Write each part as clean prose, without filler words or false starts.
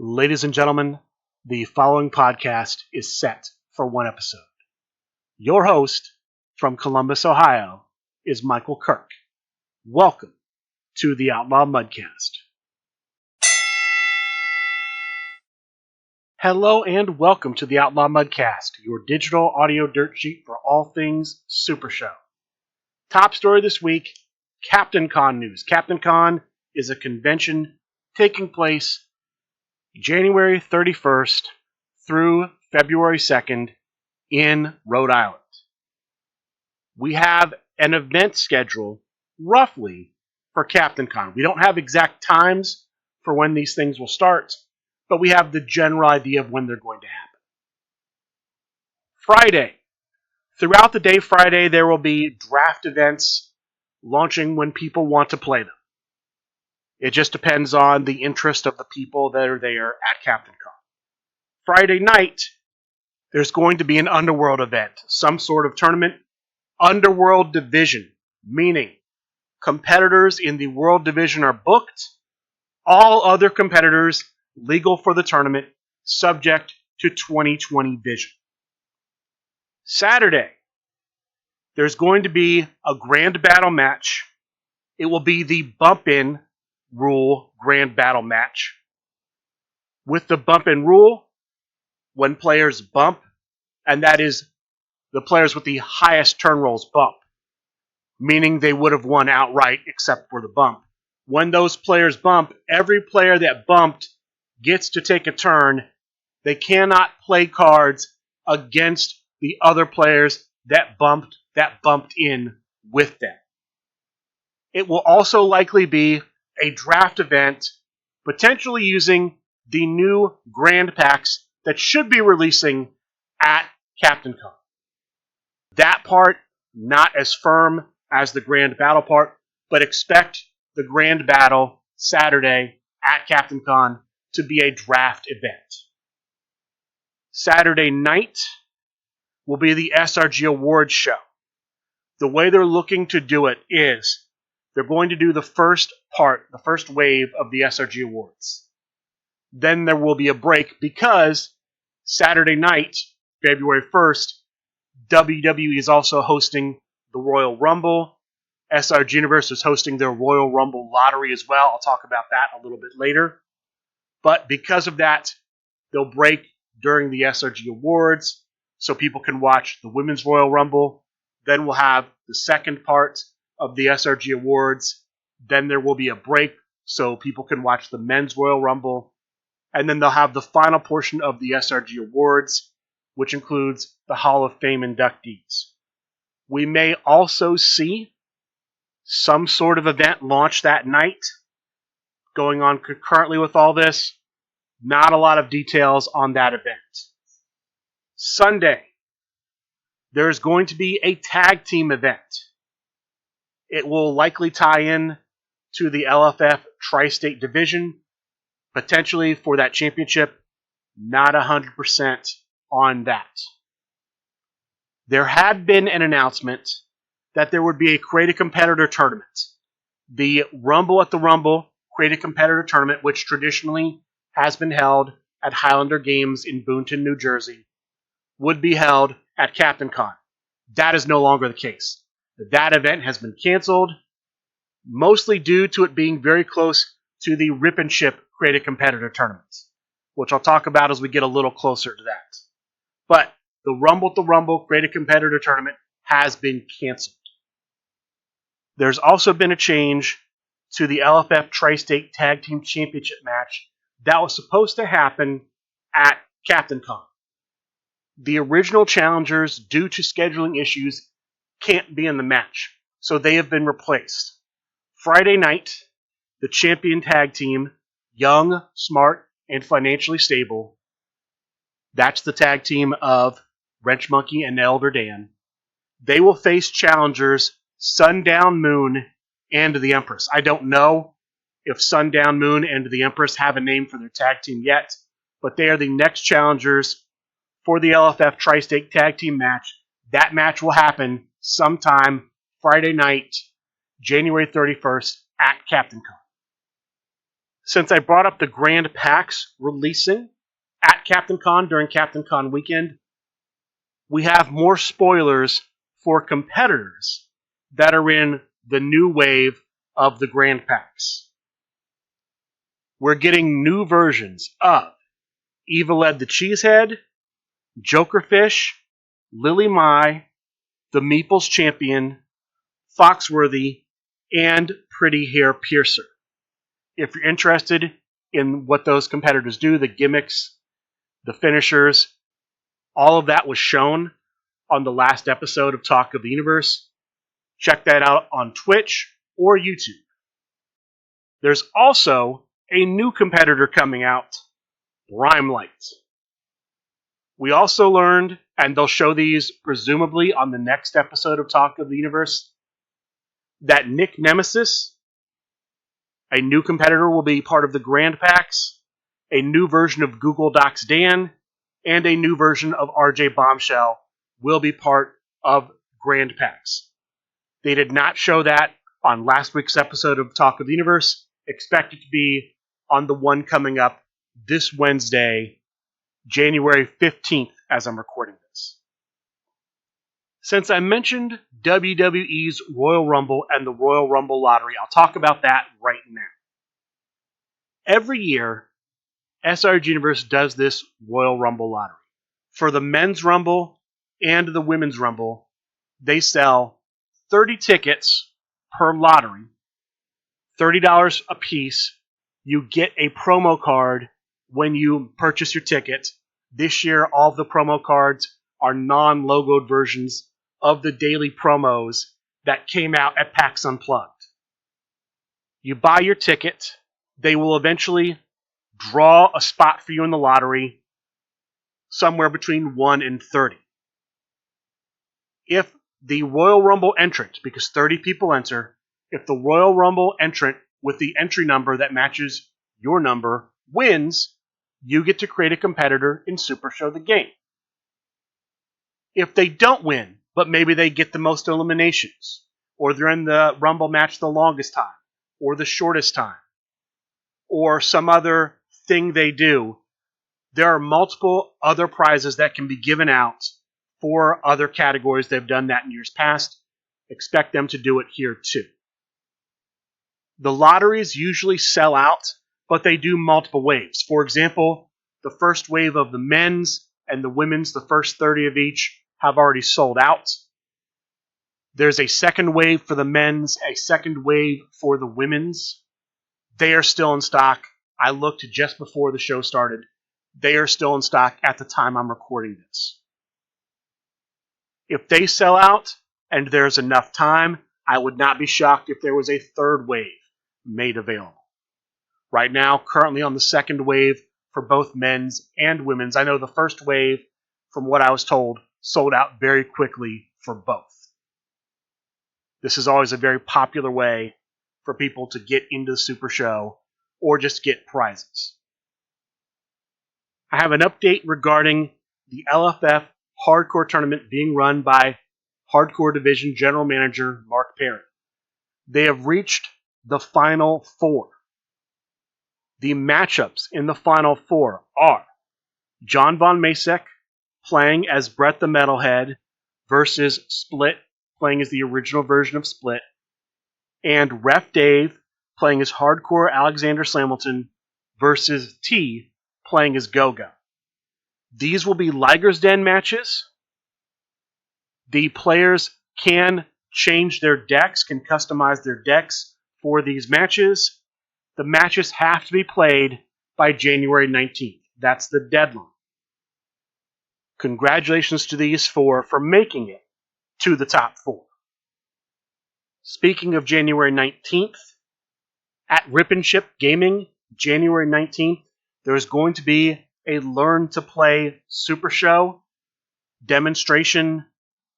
Ladies and gentlemen, the following podcast is set for one episode. Your host from Columbus, Ohio, is Michael Kirk. Welcome to the Outlaw Mudcast. Hello and welcome to the Outlaw Mudcast, your digital audio dirt sheet for all things Supershow. Top story this week, CaptainCon news. CaptainCon is a convention taking place January 31st through February 2nd in Rhode Island. We have an event schedule, roughly, for CaptainCon. We don't have exact times for when these things will start, but we have the general idea of when they're going to happen. Friday. Throughout the day Friday, there will be draft events launching when people want to play them. It just depends on the interest of the people that are there at CaptainCon. Friday night, there's going to be an Underworld event, some sort of tournament. Underworld Division, meaning competitors in the World Division are booked. All other competitors legal for the tournament, subject to 2020 vision. Saturday, there's going to be a grand battle match. It will be the bump-in rule grand battle match. With the bump-in rule, when players bump, and that is the players with the highest turn rolls bump, meaning they would have won outright except for the bump. When those players bump, every player that bumped gets to take a turn. They cannot play cards against the other players that bumped in with them. It will also likely be a draft event, potentially using the new Grand Packs that should be releasing at CaptainCon. That part, not as firm as the Grand Battle part, but expect the Grand Battle Saturday at CaptainCon to be a draft event. Saturday night will be the SRG Awards show. The way they're looking to do it is they're going to do the first wave of the SRG Awards. Then there will be a break because Saturday night, February 1st, WWE is also hosting the Royal Rumble. SRG Universe is hosting their Royal Rumble lottery as well. I'll talk about that a little bit later. But because of that, they'll break during the SRG Awards so people can watch the Women's Royal Rumble. Then we'll have the second part of the SRG Awards. Then there will be a break so people can watch the Men's Royal Rumble. And then they'll have the final portion of the SRG Awards, which includes the Hall of Fame inductees. We may also see some sort of event launch that night. Going on concurrently with all this, not a lot of details on that event. Sunday, there's going to be a tag team event. It will likely tie in to the LFF Tri-State Division, potentially for that championship. Not 100% on that. There had been an announcement that there would be a Create a Competitor tournament. The Rumble at the Rumble Create a Competitor tournament, which traditionally has been held at Highlander Games in Boonton, New Jersey, would be held at CaptainCon. That is no longer the case. That event has been canceled, mostly due to it being very close to the RipNShip Create a Competitor tournament, which I'll talk about as we get a little closer to that. But the Rumble at the Rumble Create a Competitor tournament has been canceled. There's also been a change to the LFF Tri-State Tag Team Championship match that was supposed to happen at CaptainCon. The original challengers, due to scheduling issues, can't be in the match, so they have been replaced. Friday night, the champion tag team, Young, Smart, and Financially Stable, that's the tag team of Wrench Monkey and Elder Dan, they will face challengers Sundown Moon and the Empress. I don't know if Sundown Moon and the Empress have a name for their tag team yet, but they are the next challengers for the LFF Tri-State Tag Team match. That match will happen sometime Friday night, January 31st at CaptainCon. Since I brought up the Grand Packs releasing at CaptainCon during CaptainCon weekend, we have more spoilers for competitors that are in the new wave of the Grand Packs. We're getting new versions of Evil Ed the Cheesehead, Jokerfish, Lily Mai, the Meeples Champion, Foxworthy, and Pretty Hair Piercer. If you're interested in what those competitors do, the gimmicks, the finishers, all of that was shown on the last episode of Talk of the Universe. Check that out on Twitch or YouTube. There's also a new competitor coming out, Limelight. We also learned, and they'll show these presumably on the next episode of Talk of the Universe, that Nick Nemesis, a new competitor, will be part of the Grand Packs, a new version of Google Docs Dan, and a new version of RJ Bombshell will be part of Grand Packs. They did not show that on last week's episode of Talk of the Universe. Expect it to be on the one coming up this Wednesday, January 15th, as I'm recording this. Since I mentioned WWE's Royal Rumble and the Royal Rumble Lottery, I'll talk about that right now. Every year, SRG Universe does this Royal Rumble Lottery. For the Men's Rumble and the Women's Rumble, they sell 30 tickets per lottery, $30 a piece. You get a promo card when you purchase your ticket. This year, all of the promo cards are non-logoed versions of the daily promos that came out at PAX Unplugged. You buy your ticket. They will eventually draw a spot for you in the lottery somewhere between 1 and 30. If the Royal Rumble entrant, because 30 people enter, if the Royal Rumble entrant with the entry number that matches your number wins, you get to create a competitor in Supershow the game. If they don't win, but maybe they get the most eliminations, or they're in the Rumble match the longest time, or the shortest time, or some other thing they do, there are multiple other prizes that can be given out for other categories. They've done that in years past. Expect them to do it here too. The lotteries usually sell out, but they do multiple waves. For example, the first wave of the men's and the women's, the first 30 of each, have already sold out. There's a second wave for the men's, a second wave for the women's. They are still in stock. I looked just before the show started. They are still in stock at the time I'm recording this. If they sell out and there's enough time, I would not be shocked if there was a third wave made available. Right now, currently on the second wave for both men's and women's. I know the first wave, from what I was told, sold out very quickly for both. This is always a very popular way for people to get into the Super Show or just get prizes. I have an update regarding the LFF Hardcore Tournament being run by Hardcore Division General Manager Mark Perry. They have reached the Final Four. The matchups in the Final Four are John Von Masek playing as Brett the Metalhead versus Split playing as the original version of Split, and Ref Dave playing as Hardcore Alexander Slamilton versus T playing as Go-Go. These will be Liger's Den matches. The players can change their decks, can customize their decks for these matches. The matches have to be played by January 19th. That's the deadline. Congratulations to these four for making it to the top four. Speaking of January 19th, at RipNShip Gaming, January 19th, there's going to be a Learn to Play Super Show demonstration.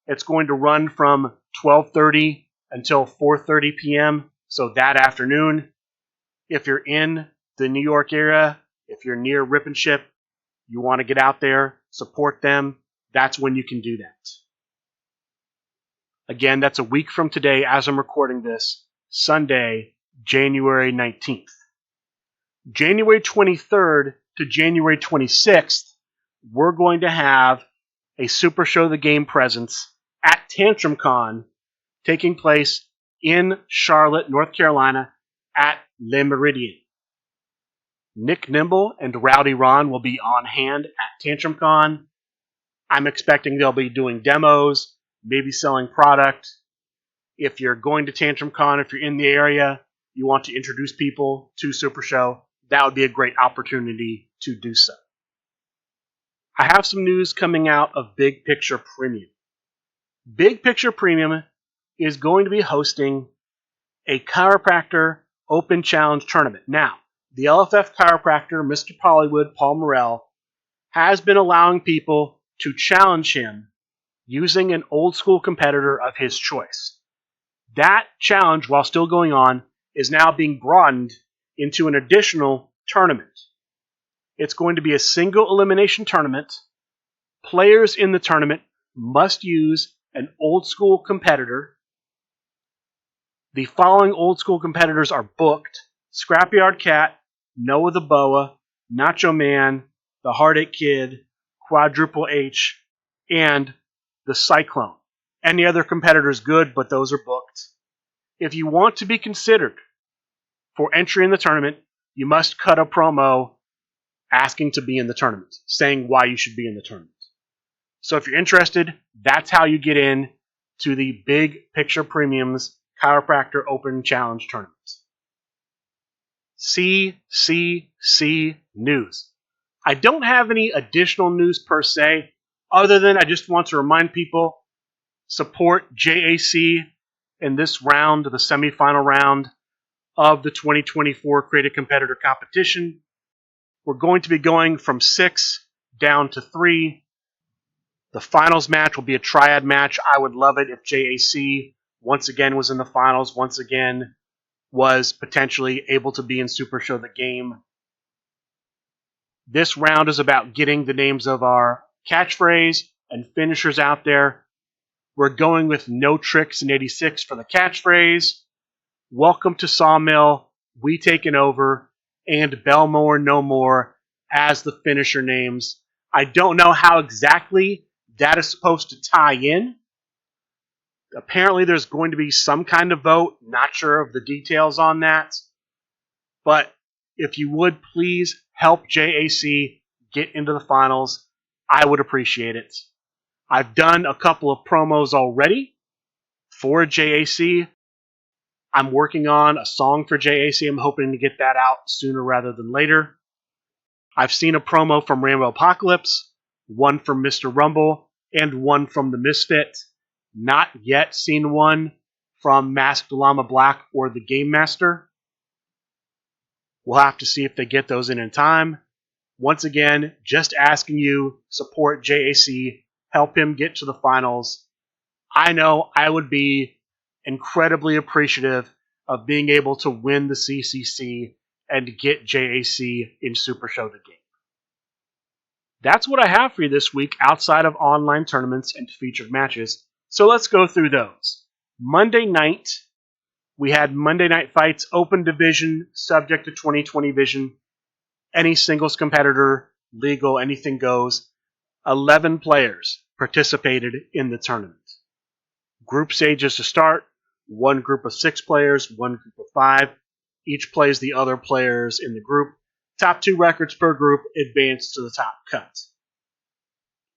It's going to run from 12:30 until 4:30 p.m., so that afternoon. If you're in the New York area, if you're near RipNShip, you want to get out there, support them, that's when you can do that. Again, that's a week from today as I'm recording this, Sunday, January 19th. January 23rd to January 26th, we're going to have a Supershow the Game presence at TantrumCon taking place in Charlotte, North Carolina at Le Méridien. Nick Nimble and Rowdy Ron will be on hand at TantrumCon. I'm expecting they'll be doing demos, maybe selling product. If you're going to TantrumCon, if you're in the area, you want to introduce people to Supershow, that would be a great opportunity to do so. I have some news coming out of Big Picture Premium. Big Picture Premium is going to be hosting a chiropractor open challenge tournament. Now, the LFF chiropractor, Mr. Pollywood, Paul Morrell, has been allowing people to challenge him using an old school competitor of his choice. That challenge, while still going on, is now being broadened into an additional tournament. It's going to be a single elimination tournament. Players in the tournament must use an old school competitor. The following old school competitors are booked: Scrapyard Cat, Noah the Boa, Nacho Man, the Heartache Kid, Quadruple H, and the Cyclone. Any other competitor is good, but those are booked. If you want to be considered for entry in the tournament, you must cut a promo asking to be in the tournament, saying why you should be in the tournament. So if you're interested, that's how you get in to the Big Picture Premium's Chiropractor Open Challenge Tournament. CCC News. I don't have any additional news per se, other than I just want to remind people, support JAC in this round, the semifinal round of the 2024 Creative Competitor Competition. We're going to be going from 6 down to 3. The finals match will be a triad match. I would love it if JAC once again was in the finals, once again was potentially able to be in Supershow the Game. This round is about getting the names of our catchphrase and finishers out there. We're going with No Tricks in 86 for the catchphrase, Welcome to Sawmill, We Taken Over, and Belmore No More as the finisher names. I don't know how exactly that is supposed to tie in. Apparently there's going to be some kind of vote. Not sure of the details on that. But if you would please help JAC get into the finals, I would appreciate it. I've done a couple of promos already for JAC. I'm working on a song for JAC. I'm hoping to get that out sooner rather than later. I've seen a promo from Rainbow Apocalypse, one from Mr. Rumble, and one from The Misfit. Not yet seen one from Masked Llama Black or the Game Master. We'll have to see if they get those in time. Once again, just asking you, support JAC, help him get to the finals. I know I would be incredibly appreciative of being able to win the CCC and get JAC in Supershow the Game. That's what I have for you this week outside of online tournaments and featured matches. So let's go through those. Monday night, we had Monday Night Fights Open Division, subject to 2020 vision. Any singles competitor, legal, anything goes. 11 players participated in the tournament. Group stages to start. One group of 6 players, one group of 5. Each plays the other players in the group. Top 2 records per group advance to the top cut.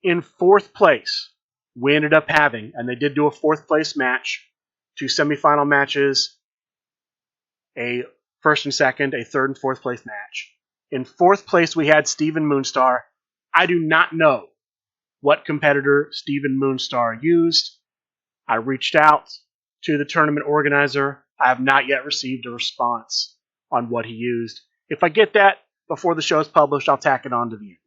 In 4th place, we ended up having, and they did do a 4th place match, 2 semifinal matches, a first and second, a 3rd and 4th place match. In 4th place, we had Steven Moonstar. I do not know what competitor Steven Moonstar used. I reached out to the tournament organizer. I have not yet received a response on what he used. If I get that before the show is published, I'll tack it on to the end.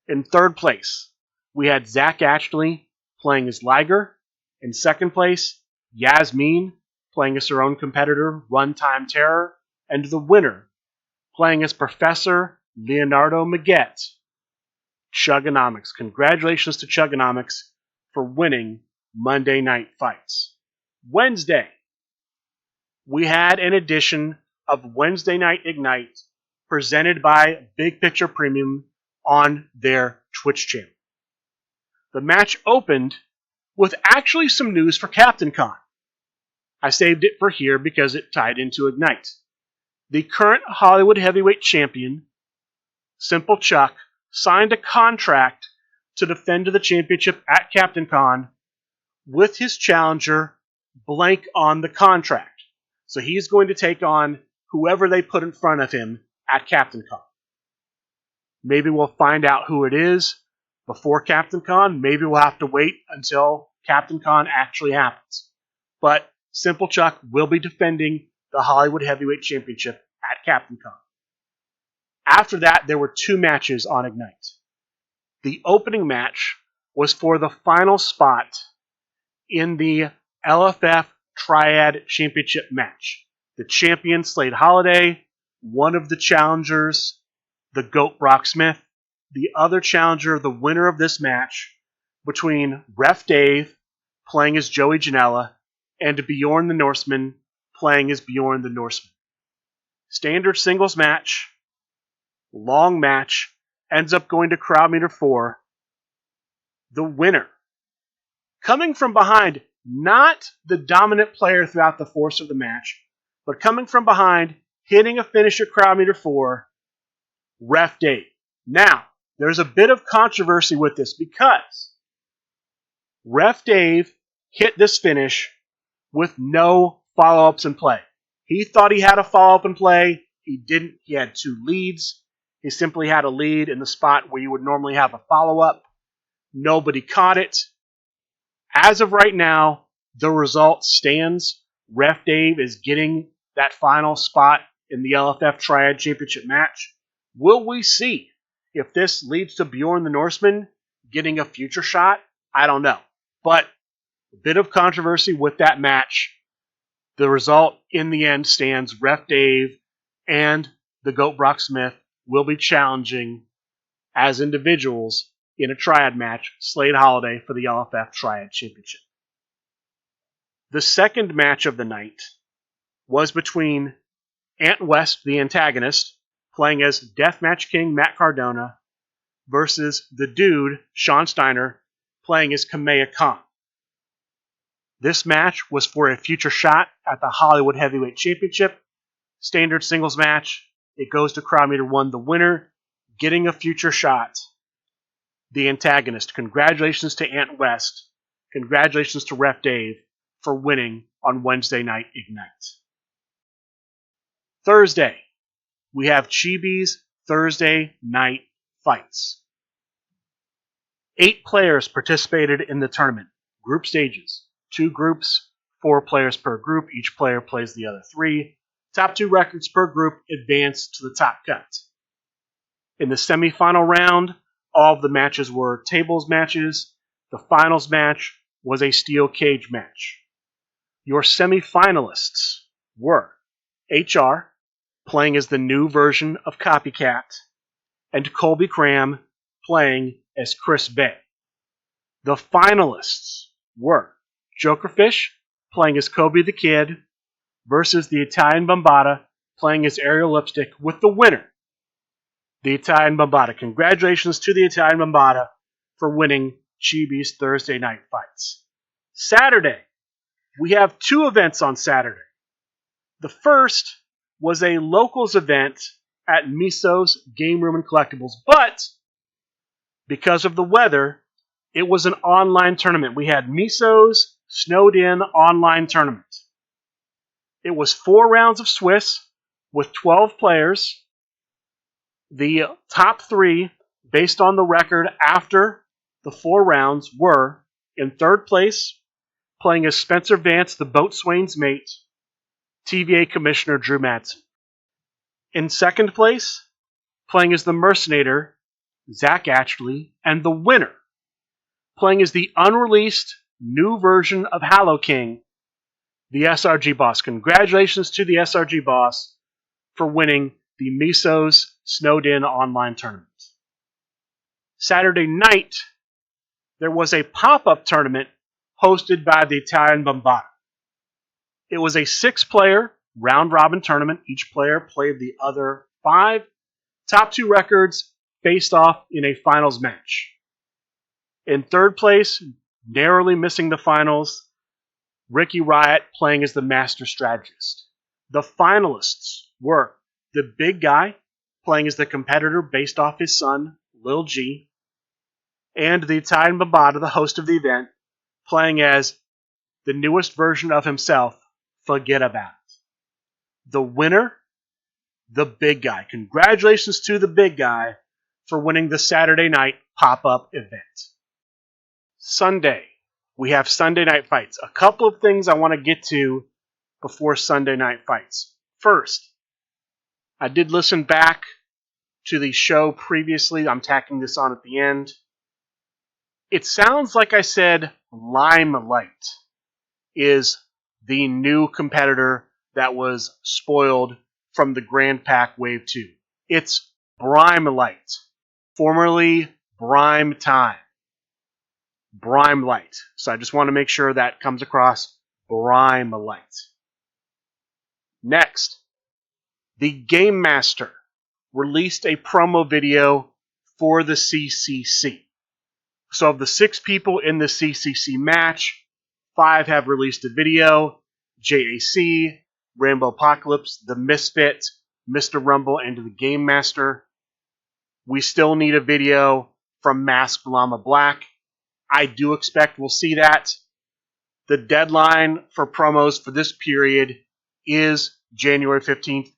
In 3rd place, we had Zach Ashley playing as Liger. In 2nd place, Yasmin playing as her own competitor, Runtime Terror. And the winner, playing as Professor Leonardo Maggette, Chugonomics. Congratulations to Chugonomics for winning Monday Night Fights. Wednesday, we had an edition of Wednesday Night Ignite presented by Big Picture Premium on their Twitch channel. The match opened with actually some news for CaptainCon. I saved it for here because it tied into Ignite. The current Hollywood Heavyweight Champion, Simple Chuck, signed a contract to defend the championship at CaptainCon with his challenger blank on the contract. So he's going to take on whoever they put in front of him at CaptainCon. Maybe we'll find out who it is before CaptainCon. Maybe we'll have to wait until CaptainCon actually happens. But Simple Chuck will be defending the Hollywood Heavyweight Championship at CaptainCon. After that, there were 2 matches on Ignite. The opening match was for the final spot in the LFF Triad Championship match. The champion, Slade Holiday, one of the challengers, the GOAT Brock Smith, the other challenger, the winner of this match, between Ref Dave, playing as Joey Janela, and Bjorn the Norseman, playing as Bjorn the Norseman. Standard singles match, long match, ends up going to crowd meter 4. The winner, coming from behind, not the dominant player throughout the course of the match, but coming from behind, hitting a finish at crowd meter 4, Ref Dave. Now, there's a bit of controversy with this because Ref Dave hit this finish with no follow-ups in play. He thought he had a follow-up in play. He didn't. He had 2 leads. He simply had a lead in the spot where you would normally have a follow-up. Nobody caught it. As of right now, the result stands. Ref Dave is getting that final spot in the LFF Triad Championship match. Will we see if this leads to Bjorn the Norseman getting a future shot? I don't know. But a bit of controversy with that match. The result in the end stands. Ref Dave and the GOAT Brock Smith will be challenging as individuals in a triad match, Slade Holiday for the LFF Triad Championship. The second match of the night was between Ant West, the antagonist, playing as Deathmatch King Matt Cardona, versus the Dude, Sean Steiner, playing as Kamea Khan. This match was for a future shot at the Hollywood Heavyweight Championship. Standard singles match. It goes to crowd meter 1. The winner getting a future shot. The antagonist. Congratulations to Ant West. Congratulations to Ref Dave for winning on Wednesday Night Ignite. Thursday, we have Chibi's Thursday Night Fights. 8 players participated in the tournament. Group stages. 2 groups, 4 players per group. Each player plays the other 3. Top 2 records per group advance to the top cut. In the semifinal round, all of the matches were tables matches. The finals match was a steel cage match. Your semifinalists were HR, playing as the new version of Copycat, and Colby Cram, playing as Chris Bay. The finalists were Jokerfish, playing as Kobe the Kid, versus the Italian Bombata, playing as Ariel Lipstick, with the winner, the Italian Bombata. Congratulations to the Italian Bombata for winning Chibi's Thursday Night Fights. Saturday, we have 2 events on Saturday. The first was a locals event at Miso's Game Room and Collectibles, but because of the weather, it was an online tournament. We had Miso's Snowed In online tournament. It was 4 rounds of Swiss with 12 players. The top 3, based on the record after the 4 rounds, were in 3rd place, playing as Spencer Vance, the boatswain's mate, TVA Commissioner Drew Madsen. In 2nd place, playing as the Mercenator, Zach Ashley, and the winner, playing as the unreleased new version of Hallow King, the SRG Boss. Congratulations to the SRG Boss for winning the Miso's Snowed In online tournament. Saturday night, there was a pop-up tournament hosted by the Italian Bombata. It was a 6-player round-robin tournament. Each player played the other 5 Top 2 records faced off in a finals match. In third place, narrowly missing the finals, Ricky Riot playing as the Master Strategist. The finalists were the Big Guy playing as the competitor based off his son, Lil G, and the Italian Babata, the host of the event, playing as the newest version of himself, Forget About It. The winner, the Big Guy. Congratulations to the Big Guy for winning the Saturday night pop-up event. Sunday, we have Sunday night fights. A couple of things I want to get to before Sunday night fights. First, I did listen back to the show previously. I'm tacking this on at the end. It sounds like I said Limelight is the new competitor that was spoiled from the Grand Pack Wave 2. It's Brimelight, formerly Brime Time. Brimelight. So I just want to make sure that comes across. Brimelight. Next, the Game Master released a promo video for the CCC. So of the 6 people in the CCC match, 5 have released a video. JAC, Rainbow Apocalypse, The Misfit, Mr. Rumble, and the Game Master. We still need a video from Masked Llama Black. I do expect we'll see that. The deadline for promos for this period is January 15th.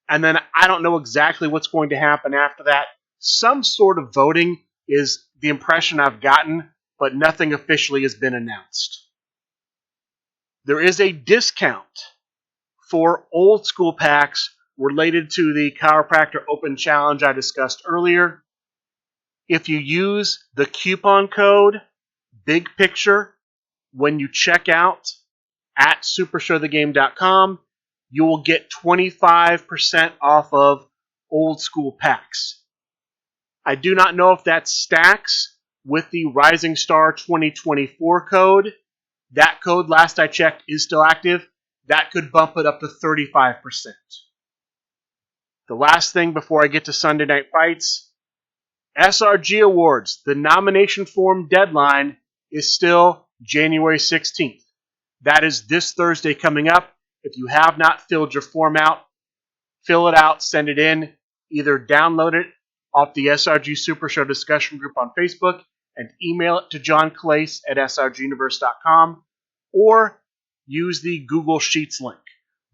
And then I don't know exactly what's going to happen after that. Some sort of voting is the impression I've gotten, but nothing officially has been announced. There is a discount for old school packs related to the Chiropractor Open Challenge I discussed earlier. If you use the coupon code Big Picture when you check out at supershowthegame.com, you will get 25% off of old school packs. I do not know if that stacks with the Rising Star 2024 code. That code, last I checked, is still active. That could bump it up to 35%. The last thing before I get to Sunday Night Fights, SRG Awards, the nomination form deadline is still January 16th. That is this Thursday coming up. If you have not filled your form out, fill it out, send it in. Either download it off the SRG Super Show discussion group on Facebook and email it to John Clace at srguniverse.com, or use the Google Sheets link.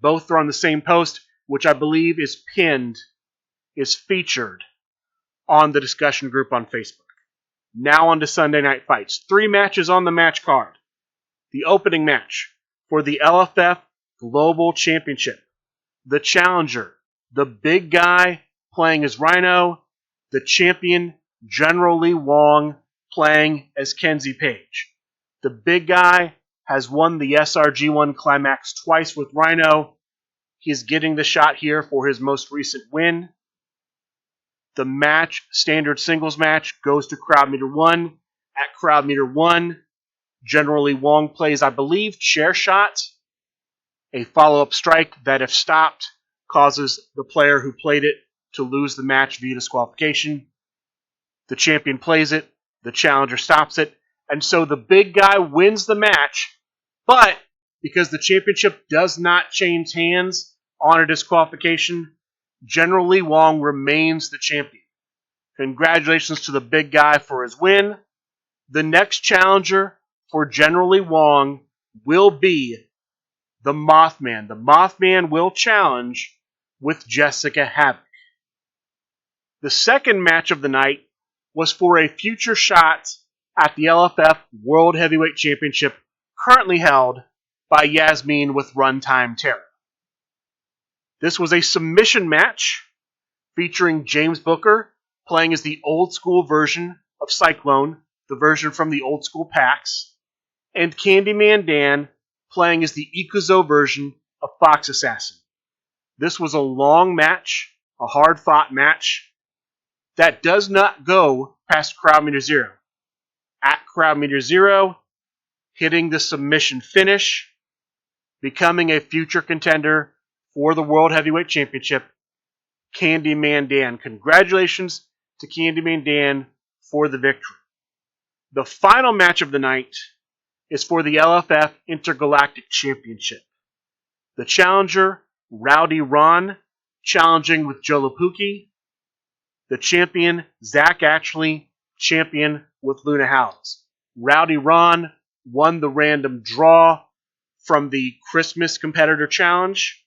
Both are on the same post, which I believe is pinned, is featured on the discussion group on Facebook. Now on to Sunday Night Fights. 3 matches on the match card. The opening match for the LFF Global Championship. The challenger, the Big Guy playing as Rhino, the champion, General Lee Wong, playing as Kenzie Page. The Big Guy has won the SRG1 Climax twice with Rhino. He's getting the shot here for his most recent win. The match, standard singles match, goes to Crowd Meter 1. At Crowd Meter 1, General Lee Wong plays, I believe, Chair Shot, a follow-up strike that, if stopped, causes the player who played it to lose the match via disqualification. The champion plays it, the challenger stops it, and so the Big Guy wins the match, but because the championship does not change hands on a disqualification, General Lee Wong remains the champion. Congratulations to the Big Guy for his win. The next challenger for General Lee Wong will be the Mothman. The Mothman will challenge with Jessica Havoc. The second match of the night was for a future shot at the LFF World Heavyweight Championship, currently held by Yasmin with Runtime Terror. This was a submission match featuring James Booker playing as the old school version of Cyclone, the version from the old school packs, and Candyman Dan playing as the Ikuzo version of Fox Assassin. This was a long match, a hard-fought match that does not go past Crowd Meter 0. At Crowd Meter 0, hitting the submission finish, becoming a future contender for the World Heavyweight Championship, Candyman Dan. Congratulations to Candyman Dan for the victory. The final match of the night is for the LFF Intergalactic Championship. The challenger, Rowdy Ron, challenging with Joe Lapuki. The champion, Zach Ashley, champion with Luna Howes. Rowdy Ron won the random draw from the Christmas Competitor Challenge.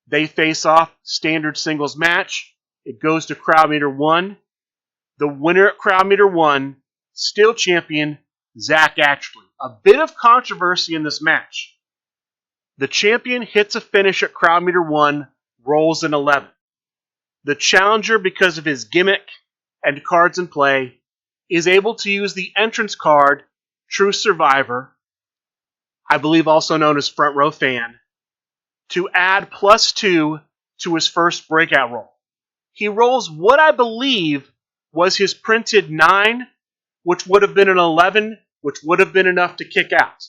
They face off standard singles match. It goes to Crowd Meter 1. The winner at Crowd Meter 1, still champion, Zach Ashley. A bit of controversy in this match. The champion hits a finish at Crowd Meter 1, rolls an 11. The challenger, because of his gimmick and cards in play, is able to use the entrance card, True Survivor, I believe also known as Front Row Fan, to add +2 to his first breakout roll. He rolls what I believe was his printed 9, which would have been an 11, which would have been enough to kick out.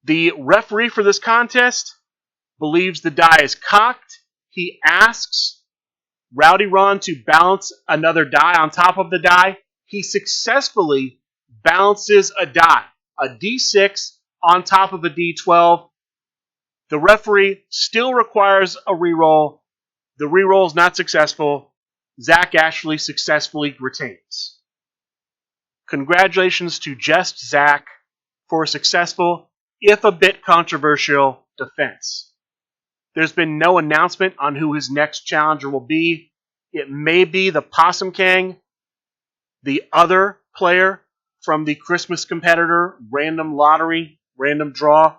The referee for this contest believes the die is cocked. He asks Rowdy Ron to balance another die on top of the die. He successfully balances a die, a D6 on top of a D12. The referee still requires a reroll. The reroll is not successful. Zach Ashley successfully retains. Congratulations to Just Zach for a successful, if a bit controversial, defense. There's been no announcement on who his next challenger will be. It may be the Possum King, the other player from the Christmas Competitor random lottery, random draw.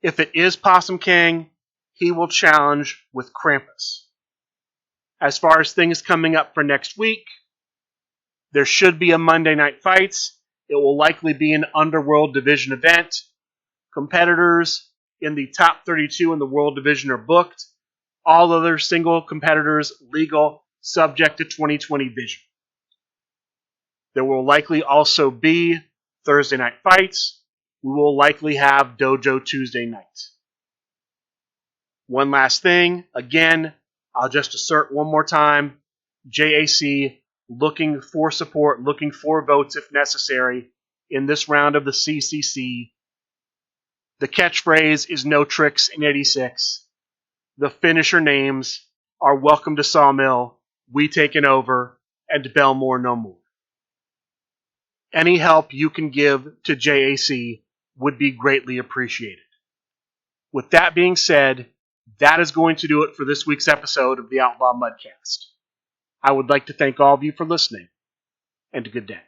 If it is Possum King, he will challenge with Krampus. As far as things coming up for next week, there should be a Monday Night Fights. It will likely be an Underworld Division event. Competitors in the top 32 in the World Division are booked. All other single competitors legal, subject to 2020 vision. There will likely also be Thursday Night Fights. We will likely have Dojo Tuesday night. One last thing. Again, I'll just assert one more time. JAC looking for support, looking for votes if necessary in this round of the CCC. The catchphrase is no tricks in 86. The finisher names are Welcome to Sawmill, We Taken Over, and Belmore No More. Any help you can give to JAC would be greatly appreciated. With that being said, that is going to do it for this week's episode of the Outlaw Mudcast. I would like to thank all of you for listening, and a good day.